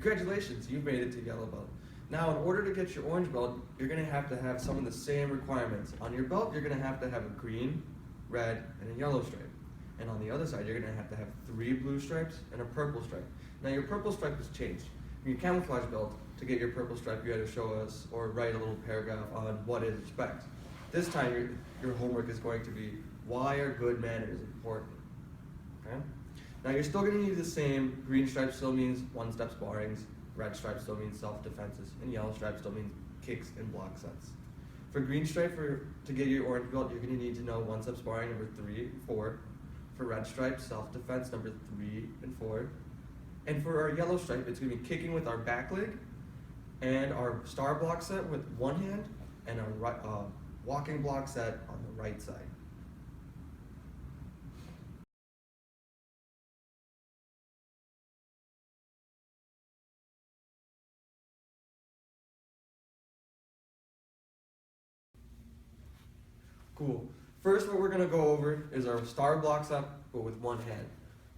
Congratulations, you've made it to yellow belt. Now, in order to get your orange belt, you're going to have some of the same requirements. On your belt, you're going to have a green, red, and a yellow stripe. And on the other side, you're going to have 3 blue stripes and a purple stripe. Now, your purple stripe has changed. In your camouflage belt, to get your purple stripe, you had to show us or write a little paragraph on what it expects. This time, your homework is going to be, why are good manners important? Okay? Now, you're still going to need the same. Green stripe still means one-step sparrings, red stripe still means self-defenses, and yellow stripe still means kicks and block sets. For green stripe, to get your orange belt, you're going to need to know one-step sparring number 3 and 4. For red stripe, self-defense number 3 and 4. And for our yellow stripe, it's going to be kicking with our back leg, and our star block set with one hand, and our walking block set on the right side. Cool. First, what we're going to go over is our star blocks up, but with one hand.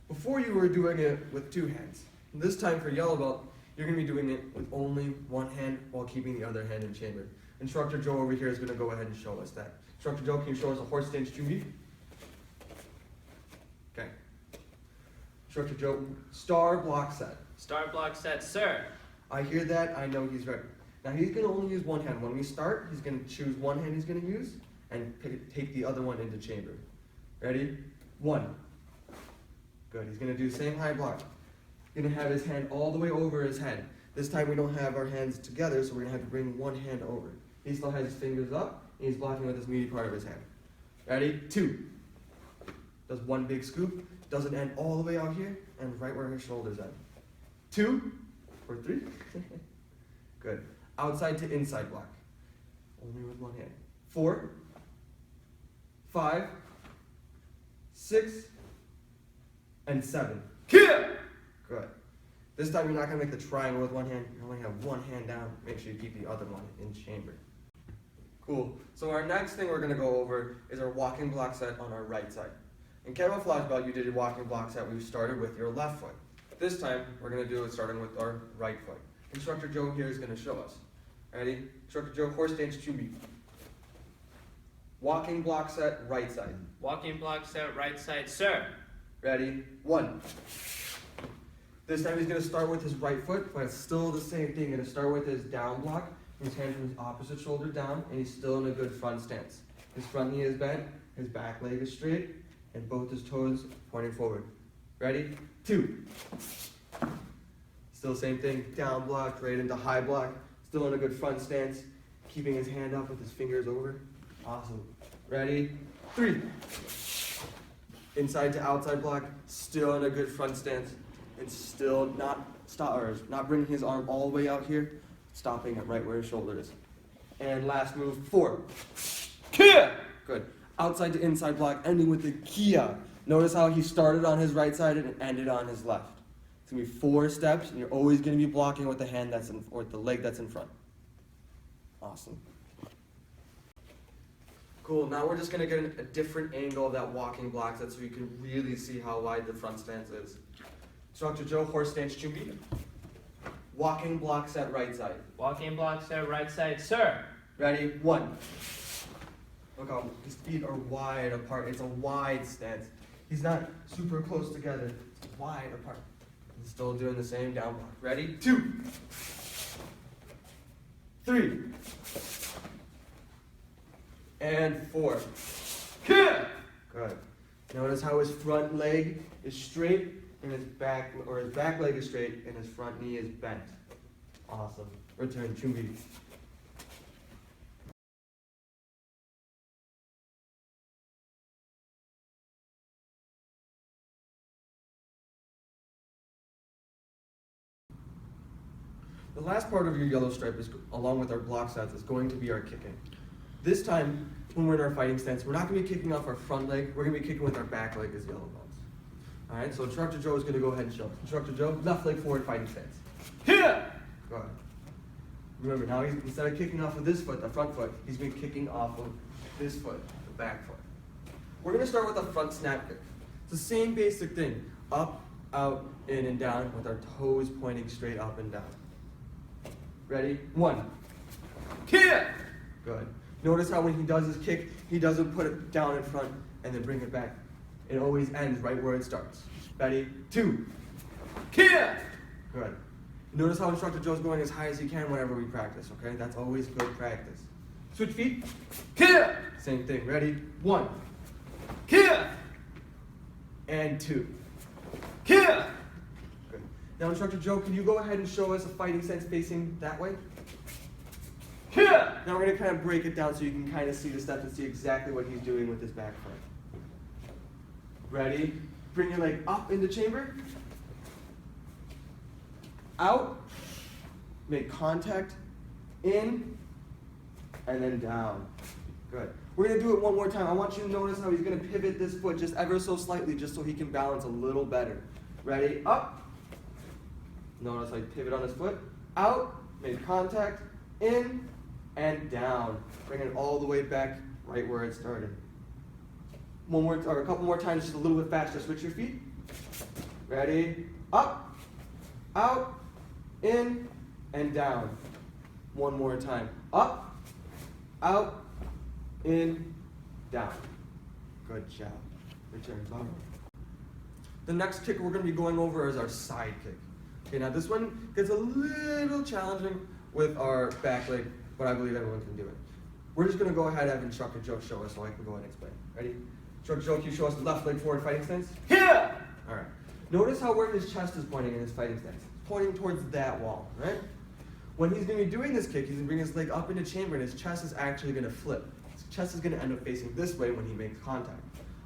Before, you were doing it with 2 hands. This time for yellow belt, you're going to be doing it with only one hand while keeping the other hand in chamber. Instructor Joe over here is going to go ahead and show us that. Instructor Joe, can you show us a horse stance chungi? Okay. Instructor Joe, star block set. Star block set, sir. I hear that, I know he's ready. Now he's going to only use one hand. When we start, he's going to choose one hand he's going to use and take the other one into chamber. Ready? 1. Good, he's going to do the same high block. He's going to have his hand all the way over his head. This time we don't have our hands together, so we're going to have to bring one hand over. He still has his fingers up, and he's blocking with this meaty part of his hand. Ready? 2. Does one big scoop, doesn't end all the way out here, and right where his shoulders end. 2, or 3. Good. Outside to inside block. Only with one hand. 4, 5, 6, and 7. Kia! Good. This time you're not going to make the triangle with one hand. You only have one hand down. Make sure you keep the other one in chamber. Cool. So our next thing we're going to go over is our walking block set on our right side. In camouflage belt, you did your walking block set. We started with your left foot. This time, we're going to do it starting with our right foot. Instructor Joe here is going to show us. Ready? Instructor Joe, horse stance chumbi. Walking block set, right side. Walking block set, right side, sir. Ready? 1. This time he's going to start with his right foot, but it's still the same thing. He's going to start with his down block, his hand from his opposite shoulder down, and he's still in a good front stance. His front knee is bent, his back leg is straight, and both his toes pointing forward. Ready? 2. Still same thing, down block, right into high block, still in a good front stance, keeping his hand up with his fingers over. Awesome. Ready? 3. Inside to outside block, still in a good front stance, and still not bringing his arm all the way out here, stopping at right where his shoulder is. And last move, 4. Kia! Good. Outside to inside block, ending with the Kia. Notice how he started on his right side and ended on his left. It's going to be 4 steps, and you're always going to be blocking with the hand or the leg that's in front. Awesome. Cool, now we're just going to get a different angle of that walking block set so you can really see how wide the front stance is. Instructor Joe, horse stance chumbi. Walking block set, right side. Walking block set, right side, sir. Ready? 1. Look how his feet are wide apart. It's a wide stance. He's not super close together. It's wide apart. He's still doing the same down block. Ready? 2. 3. And 4. Kia! Good. Notice how his front leg is straight and his back leg is straight and his front knee is bent. Awesome. Return chumbi. The last part of your yellow stripe, is, along with our block sets, is going to be our kicking. This time, when we're in our fighting stance, we're not going to be kicking off our front leg. We're going to be kicking with our back leg as yellow belts. All right, so Instructor Joe is going to go ahead and show us. Instructor Joe, left leg forward fighting stance. Kia! Go ahead. Remember, now instead of kicking off with this foot, the front foot, he's been kicking off of this foot, the back foot. We're going to start with a front snap kick. It's the same basic thing. Up, out, in, and down with our toes pointing straight up and down. Ready? 1. Kick. Good. Notice how when he does his kick, he doesn't put it down in front and then bring it back. It always ends right where it starts. Ready? 2. Kick. Good. Notice how Instructor Joe's going as high as he can whenever we practice, okay? That's always good practice. Switch feet. Kick. Same thing. Ready? 1. Kick. And 2. Kick. Good. Now, Instructor Joe, can you go ahead and show us a fighting stance facing that way? Kick. Now we're going to kind of break it down so you can kind of see the steps and see exactly what he's doing with his back foot. Ready? Bring your leg up into chamber. Out. Make contact. In. And then down. Good. We're going to do it one more time. I want you to notice how he's going to pivot this foot just ever so slightly just so he can balance a little better. Ready? Up. Notice how he pivot on his foot. Out. Make contact. In. And down. Bring it all the way back right where it started. One more, or a couple more times, just a little bit faster. Switch your feet. Ready? Up. Out. In. And down. One more time. Up. Out. In. Down. Good job. Return bottom. The next kick we're going to be going over is our side kick. Okay, now this one gets a little challenging with our back leg, but I believe everyone can do it. We're just going to go ahead and have Instructor Joe show us so I can go ahead and explain. Ready? Instructor Joe, can you show us the left leg forward fighting stance? Kick. All right. Notice how where his chest is pointing in his fighting stance. It's pointing towards that wall, right? When he's going to be doing this kick, he's going to bring his leg up into chamber and his chest is actually going to flip. His chest is going to end up facing this way when he makes contact.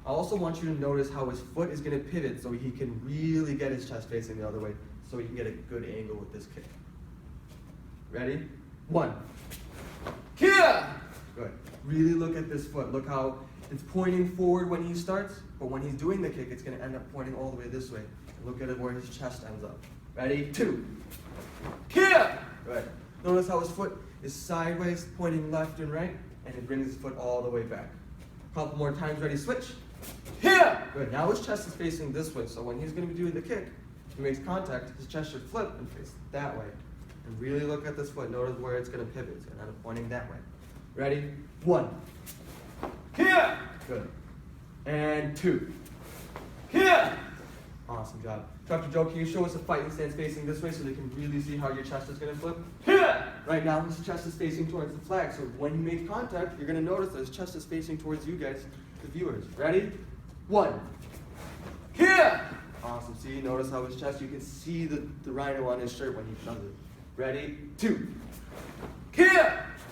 I also want you to notice how his foot is going to pivot so he can really get his chest facing the other way so he can get a good angle with this kick. Ready? 1. Kick. Good. Really look at this foot. Look how it's pointing forward when he starts, but when he's doing the kick, it's going to end up pointing all the way this way. And look at it where his chest ends up. Ready? 2. Kick. Good. Notice how his foot is sideways, pointing left and right, and it brings his foot all the way back. A couple more times. Ready? Switch. Kick. Good. Now his chest is facing this way, so when he's going to be doing the kick, he makes contact, his chest should flip and face that way. And really look at this foot. Notice where it's going to pivot. It's going to end up pointing that way. Ready? 1. Kick. Good. And 2. Kick. Awesome job. Dr. Joe, can you show us a fighting stance facing this way so they can really see how your chest is going to flip? Kick. Right now, his chest is facing towards the flag, so when he makes contact, you're going to notice that his chest is facing towards you guys, the viewers. Ready? 1. Kick. Awesome. See, notice how his chest, you can see the rhino on his shirt when he does it. Ready? 2. Kick.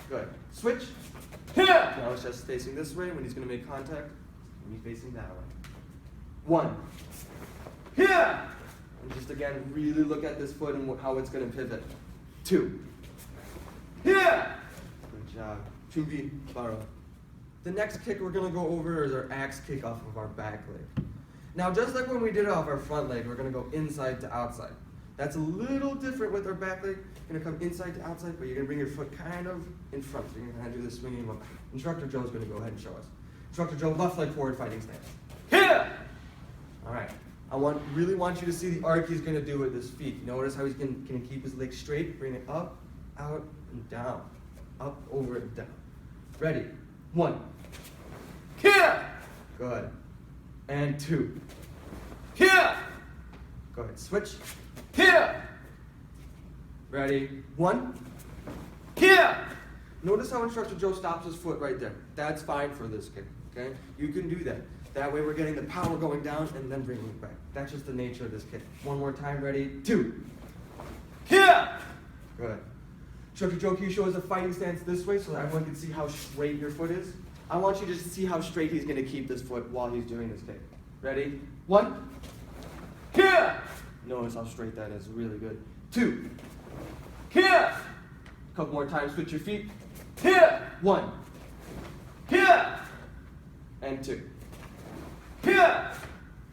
Good. Switch. Kick. Now his chest is facing this way. When he's going to make contact, he's facing that way. 1. Kick. And just again, really look at this foot and how it's going to pivot. 2. Kick. Good job. Chumbi Baro. The next kick we're going to go over is our axe kick off of our back leg. Now, just like when we did it off our front leg, we're going to go inside to outside. That's a little different with our back leg. You're going to come inside to outside, but you're going to bring your foot kind of in front. So you're going to kind of do this swinging motion. Instructor Joe's going to go ahead and show us. Instructor Joe, left leg forward fighting stance. Kick. All right. I really want you to see the arc he's going to do with his feet. Notice how he's going to keep his leg straight, bring it up, out, and down. Up, over, and down. Ready? 1. Kick. Good. And 2. Kick. Go ahead. Switch. Kick. Ready? 1. Kick. Notice how Instructor Joe stops his foot right there. That's fine for this kick, okay? You can do that. That way we're getting the power going down and then bringing it back. That's just the nature of this kick. One more time. Ready? 2. Kick. Good. Instructor Joe, can you show us a fighting stance this way so that everyone can see how straight your foot is? I want you to see how straight he's going to keep this foot while he's doing this kick. Ready? 1. Kick. Notice how straight that is. Really good. 2. Kick. A couple more times. Switch your feet. Kick. 1. Kick. And 2. Kick.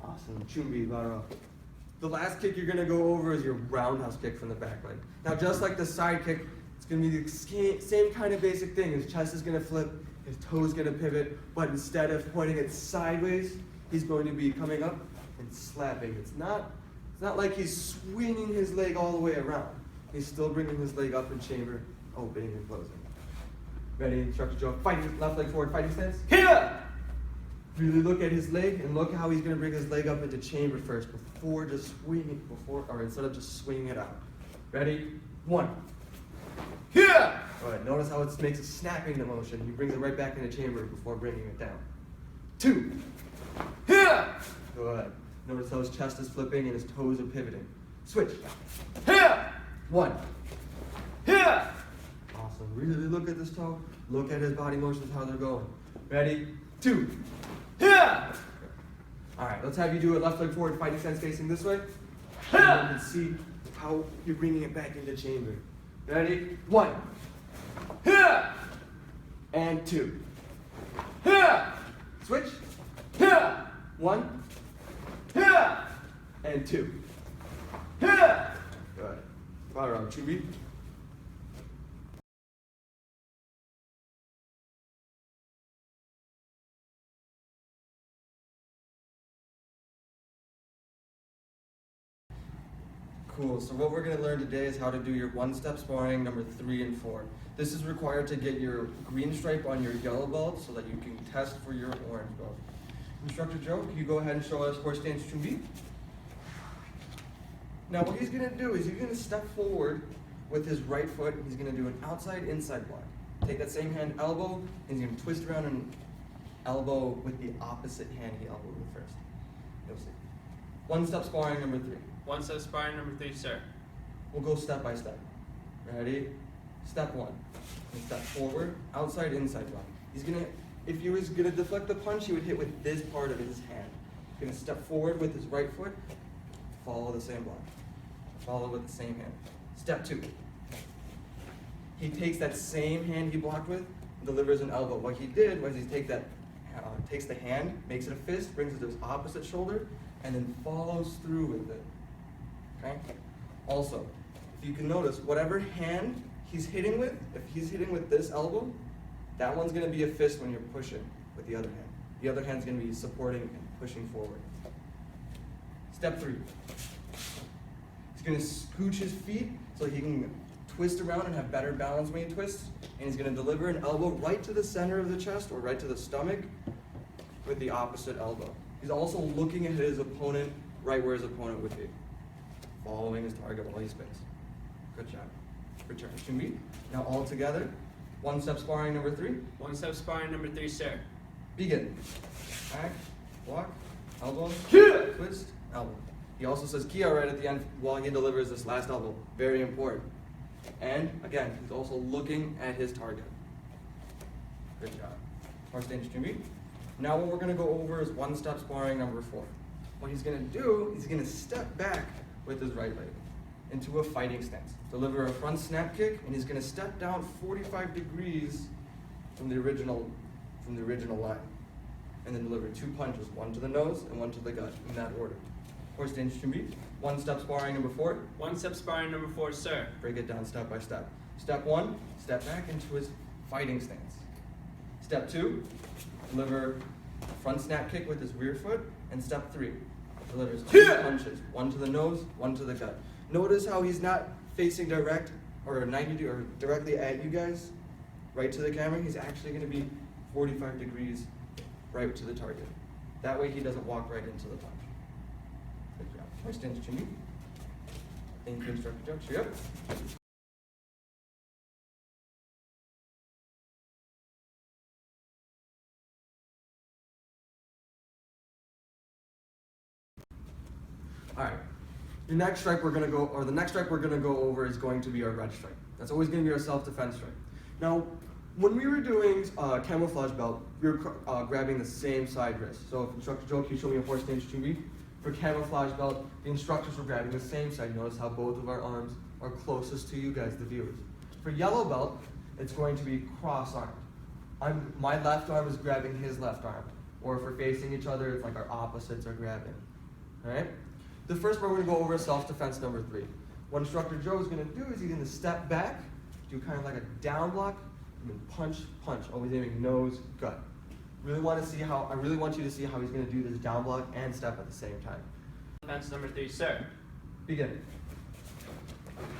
Awesome. Chumbi Baro. The last kick you're going to go over is your roundhouse kick from the back leg. Now, just like the side kick, it's going to be the same kind of basic thing. His chest is going to flip, his toes going to pivot, but instead of pointing it sideways, he's going to be coming up and slapping. It's It's not like he's swinging his leg all the way around. He's still bringing his leg up in chamber, opening and closing. Ready, Instructor Joe? Fighting, left leg forward, fighting stance. Here! Really look at his leg and look how he's going to bring his leg up into chamber first before just swinging, or instead of just swinging it out. Ready? 1. Here! All right, notice how it makes a snapping motion. He brings it right back into chamber before bringing it down. 2. Here! Good. Notice how his chest is flipping and his toes are pivoting. Switch. Here! 1. Here! Awesome. Really look at this toe. Look at his body motions, how they're going. Ready? 2. Here! All right, let's have you do it left leg forward, fighting stance facing this way. Here! And you can see how you're bringing it back into chamber. Ready? 1. Here! And 2. Here! Switch. Here! 1. Here! And 2. Here! Good. Fire arm, Chubby. Cool. So what we're going to learn today is how to do your one-step sparring number 3 and 4. This is required to get your green stripe on your yellow belt so that you can test for your orange belt. Instructor Joe, can you go ahead and show us horse stance Chumbi? Now what he's going to do is he's going to step forward with his right foot. He's going to do an outside-inside block. Take that same hand elbow, and he's going to twist around and elbow with the opposite hand he elbowed with first. You'll see. One-step sparring number 3. One step sparring number 3, sir. We'll go step by step. Ready? Step 1. And step forward, outside, inside block. He's gonna, if he was gonna deflect the punch, he would hit with this part of his hand. He's gonna step forward with his right foot, follow the same block. Follow with the same hand. Step 2. He takes that same hand he blocked with, and delivers an elbow. What he did was he takes the hand, makes it a fist, brings it to his opposite shoulder, and then follows through with it. Okay? Also, if you can notice, whatever hand he's hitting with, if he's hitting with this elbow, that one's going to be a fist when you're pushing with the other hand. The other hand's going to be supporting and pushing forward. Step 3. He's going to scooch his feet so he can twist around and have better balance when he twists. And he's going to deliver an elbow right to the center of the chest or right to the stomach with the opposite elbow. He's also looking at his opponent right where his opponent would be, following his target while he spins. Good job. Return to me. Now all together. One-step sparring number 3. One step sparring number 3, sir. Begin. Back, block, elbow, Kia! twist, elbow. He also says Kia right at the end while he delivers this last elbow. Very important. And again, he's also looking at his target. Good job. Horse stance to me. Now what we're going to go over is one-step sparring number 4. What he's going to do, he's going to step back with his right leg into a fighting stance. Deliver a front snap kick, and he's going to step down 45 degrees from the original line. And then deliver 2 punches, one to the nose and one to the gut, in that order. Horse stance to me. One-step sparring number 4. One step sparring number 4, sir. Break it down step by step. Step 1, step back into his fighting stance. Step 2, deliver front snap kick with his rear foot. And step 3, delivers 2 punches, one to the nose, one to the gut. Notice how he's not facing direct or 90 or directly at you guys, right to the camera. He's actually going to be 45 degrees right to the target. That way he doesn't walk right into the punch. Good job. Horse stance to me. Thank you, Instructor Joe. Cheer up. All right. The next stripe we're gonna go over is going to be our red stripe. That's always gonna be our self-defense stripe. Now, when we were doing camouflage belt, we were grabbing the same side wrist. So if Instructor Joe, can you show me a horse stance to me? For camouflage belt, the instructors were grabbing the same side. Notice how both of our arms are closest to you guys, the viewers. For yellow belt, it's going to be cross-armed. My left arm is grabbing his left arm. Or if we're facing each other, it's like our opposites are grabbing. All right? The first part we're going to go over is self-defense number 3. What Instructor Joe is going to do is he's going to step back, do kind of like a down block, and then punch, punch, always aiming nose, gut. I really want you to see how he's going to do this down block and step at the same time. Defense number 3, sir. Begin.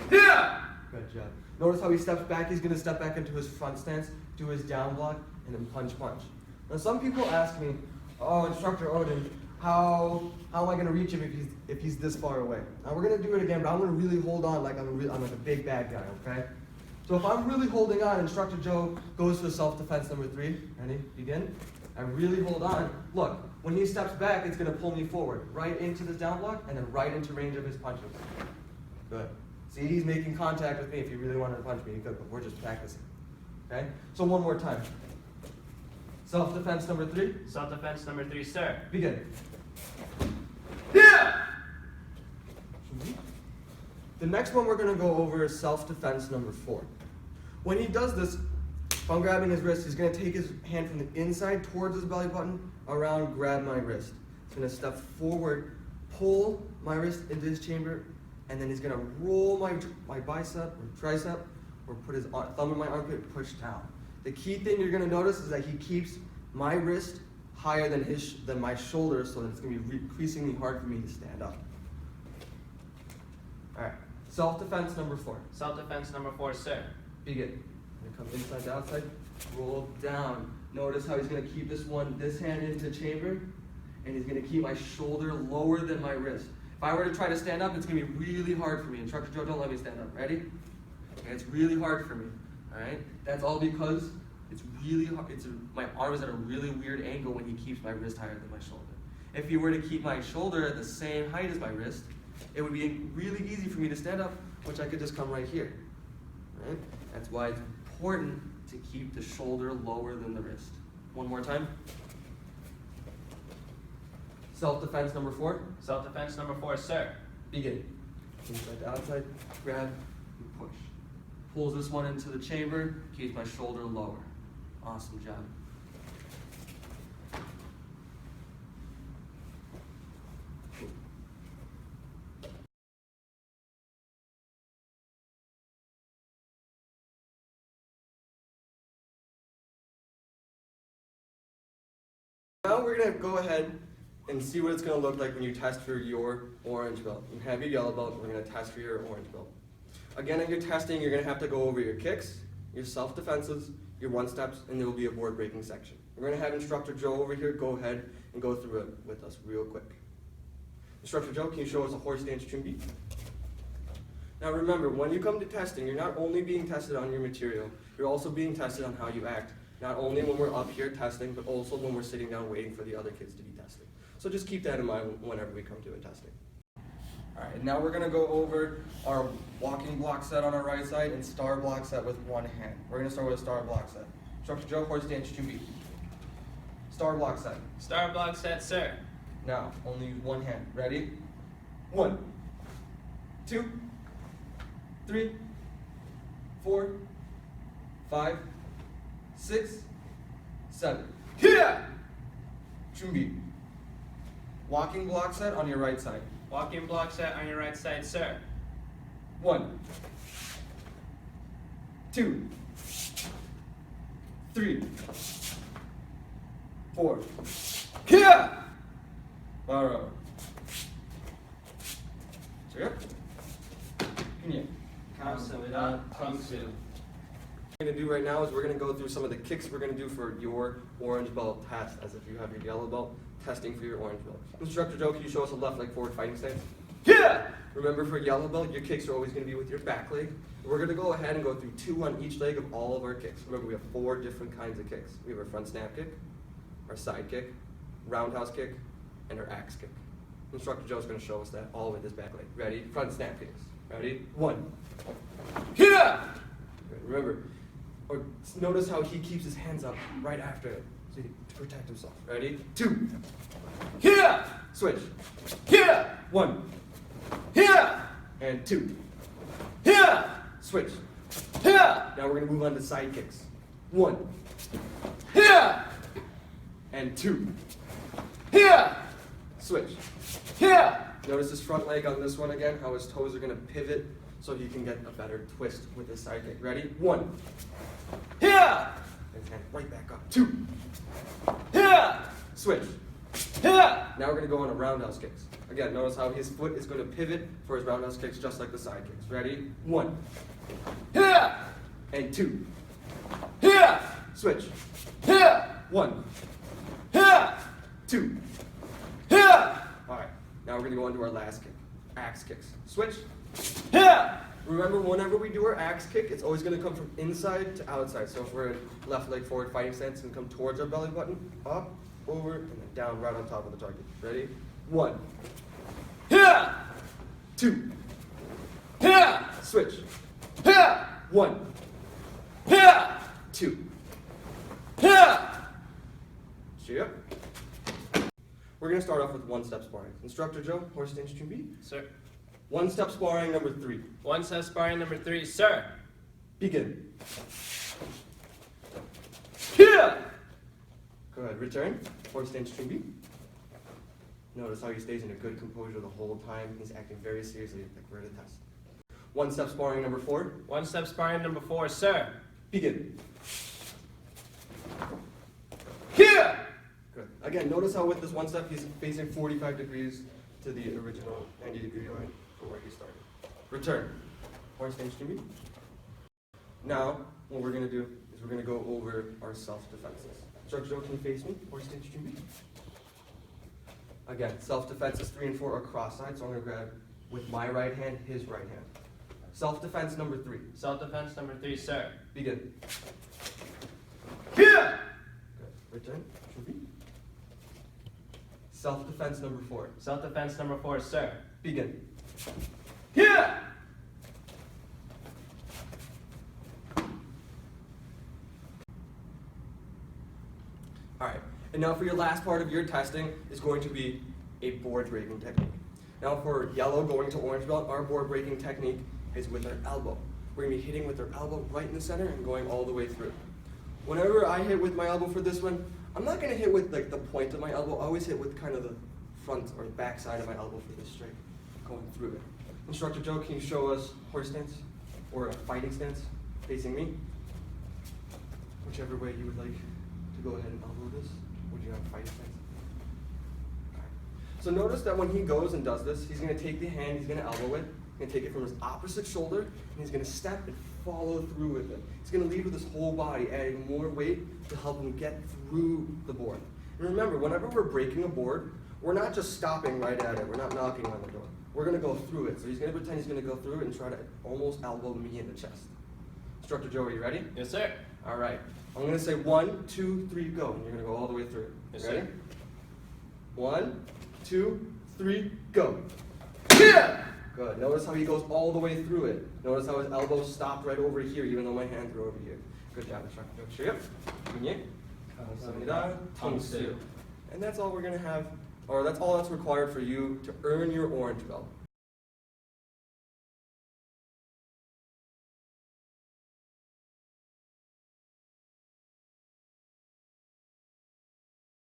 Yeah! Good job. Notice how he steps back. He's going to step back into his front stance, do his down block, and then punch, punch. Now, some people ask me, oh, Instructor Odin, how am I going to reach him if he's this far away? Now, we're going to do it again, but I'm going to really hold on like I'm like a big bad guy, okay? So if I'm really holding on, Instructor Joe goes for self-defense number 3. Ready? Begin. I really hold on. Look, when he steps back, it's going to pull me forward, right into this down block, and then right into range of his punches. Good. See, he's making contact with me. If he really wanted to punch me, he could, but we're just practicing. Okay? So one more time. Self-defense number 3. Self-defense number 3, sir. Begin. Yeah! The next one we're going to go over is self-defense number 4. When he does this, if I'm grabbing his wrist, he's going to take his hand from the inside towards his belly button, around, grab my wrist. He's going to step forward, pull my wrist into his chamber, and then he's going to roll my bicep or tricep, or put his thumb in my armpit, push down. The key thing you're going to notice is that he keeps my wrist higher than my shoulder, so that it's going to be increasingly hard for me to stand up. All right. Self-defense number 4. Self-defense number 4, sir. Begin. I'm going to come inside to outside, roll down. Notice how he's going to keep this hand into chamber, and he's going to keep my shoulder lower than my wrist. If I were to try to stand up, it's going to be really hard for me. Instructor Joe, don't let me stand up. Ready? Okay, it's really hard for me. All right? That's all because it's really hard. My arm is at a really weird angle when he keeps my wrist higher than my shoulder. If he were to keep my shoulder at the same height as my wrist, it would be really easy for me to stand up, which I could just come right here. Right? That's why it's important to keep the shoulder lower than the wrist. One more time. Self-defense number 4. Self-defense number 4, sir. Begin. Inside to outside, grab, and push. Pulls this one into the chamber, keeps my shoulder lower. Awesome job. Now we're going to go ahead and see what it's going to look like when you test for your orange belt. You have your yellow belt, we're going to test for your orange belt. Again, in your testing, you're going to have to go over your kicks, your self-defenses, your one-steps, and there will be a board-breaking section. We're going to have Instructor Joe over here go ahead and go through it with us real quick. Instructor Joe, can you show us a horse stance trim beat? Now remember, when you come to testing, you're not only being tested on your material, you're also being tested on how you act. Not only when we're up here testing, but also when we're sitting down waiting for the other kids to be testing. So just keep that in mind whenever we come to a testing. All right, now we're gonna go over our walking block set on our right side and star block set with one hand. We're gonna start with a star block set. Instructor Joe, horse stance 2B. Star block set. Star block set, sir. Now, only use one hand. Ready? 1, 2, 3, 4, 5, 6, 7. Yeah! 준비. Walking block set on your right side. Walking block set on your right side, sir. 1, 2, 3, 4. Yeah! 바로. 제가 그냥. 감사합니다. What we're going to do right now is we're going to go through some of the kicks we're going to do for your orange belt test, as if you have your yellow belt, testing for your orange belt. Instructor Joe, can you show us a left leg forward fighting stance? Yeah! Remember, for yellow belt, your kicks are always going to be with your back leg. We're going to go ahead and go through 2 on each leg of all of our kicks. Remember, we have 4 different kinds of kicks. We have our front snap kick, our side kick, roundhouse kick, and our axe kick. Instructor Joe's going to show us that all with his back leg. Ready? Front snap kicks. Ready? 1. Yeah! Remember, or notice how he keeps his hands up right after it to protect himself. Ready? 2. Yeah! Switch. Yeah! 1 Yeah! and 2. Yeah! Switch. Yeah! Now we're going to move on to side kicks. 1 Yeah! and 2. Yeah! Switch. Yeah! Notice his front leg on this one again, how his toes are going to pivot so he can get a better twist with his side kick. Ready? 1. Yeah! And hand right back up. 2. Yeah! Switch. Yeah! Now we're going to go on to roundhouse kicks. Again, notice how his foot is going to pivot for his roundhouse kicks just like the side kicks. Ready? 1 Here! and 2. Here! Switch. Here! 1, Here! 2. Here! Alright, now we're going to go into our last kick. Axe kicks. Switch. Here! Remember, whenever we do our axe kick, it's always going to come from inside to outside. So if we're in left leg forward fighting stance, it's going to come towards our belly button, up, over, and then down right on top of the target. Ready? 1, Here! 2. Here! Switch. Here! 1, Here! 2. Here! Cheer. We're going to start off with one-step sparring. Instructor Joe, horse stance stream B. Sir. One-step sparring number 3. One step sparring number 3, sir. Begin. Here! Go ahead, return. Horse stance stream B. Notice how he stays in a good composure the whole time. He's acting very seriously, like we're at a test. One-step sparring number 4. One step sparring number 4, sir. Begin. Here! Good. Again, notice how with this one step, he's facing 45 degrees to the original 90-degree line for where he started. Return. Horse stance stream B. Now, what we're going to do is we're going to go over our self-defenses. Instructor Joe, can you face me? Horse stance stream B. Again, self-defenses 3 and 4 are cross-side, so I'm going to grab with my right hand, his right hand. Self-defense number 3. Self-defense number 3, sir. Begin. Here! Good. Return. Stream B. Self-defense number 4. Self-defense number 4, sir. Begin. Here! Alright, and now for your last part of your testing is going to be a board breaking technique. Now for yellow going to orange belt, our board breaking technique is with our elbow. We're going to be hitting with our elbow right in the center and going all the way through. Whenever I hit with my elbow for this one, I'm not going to hit with like the point of my elbow, I always hit with kind of the front or the back side of my elbow for this strike, going through it. Instructor Joe, can you show us horse stance or a fighting stance facing me? Whichever way you would like to go ahead and elbow this. Would you have a fighting stance? Alright. So notice that when he goes and does this, he's going to take the hand, he's going to elbow it, he's going to take it from his opposite shoulder, and he's going to step and follow through with it. He's going to lead with his whole body, adding more weight to help him get through the board. And remember, whenever we're breaking a board, we're not just stopping right at it, we're not knocking on the door. We're going to go through it. So he's going to pretend he's going to go through it and try to almost elbow me in the chest. Instructor Joe, are you ready? Yes, sir. All right. I'm going to say 1, 2, 3, go. And you're going to go all the way through it. Yes, Ready? sir. 1, 2, 3, go. Here! Good. Notice how he goes all the way through it. Notice how his elbow stopped right over here, even though my hands were over here. Good job, Instructor Joe. Cheer up. 감사합니다. 통수. And that's all we're going to have, or that's all that's required for you to earn your orange belt.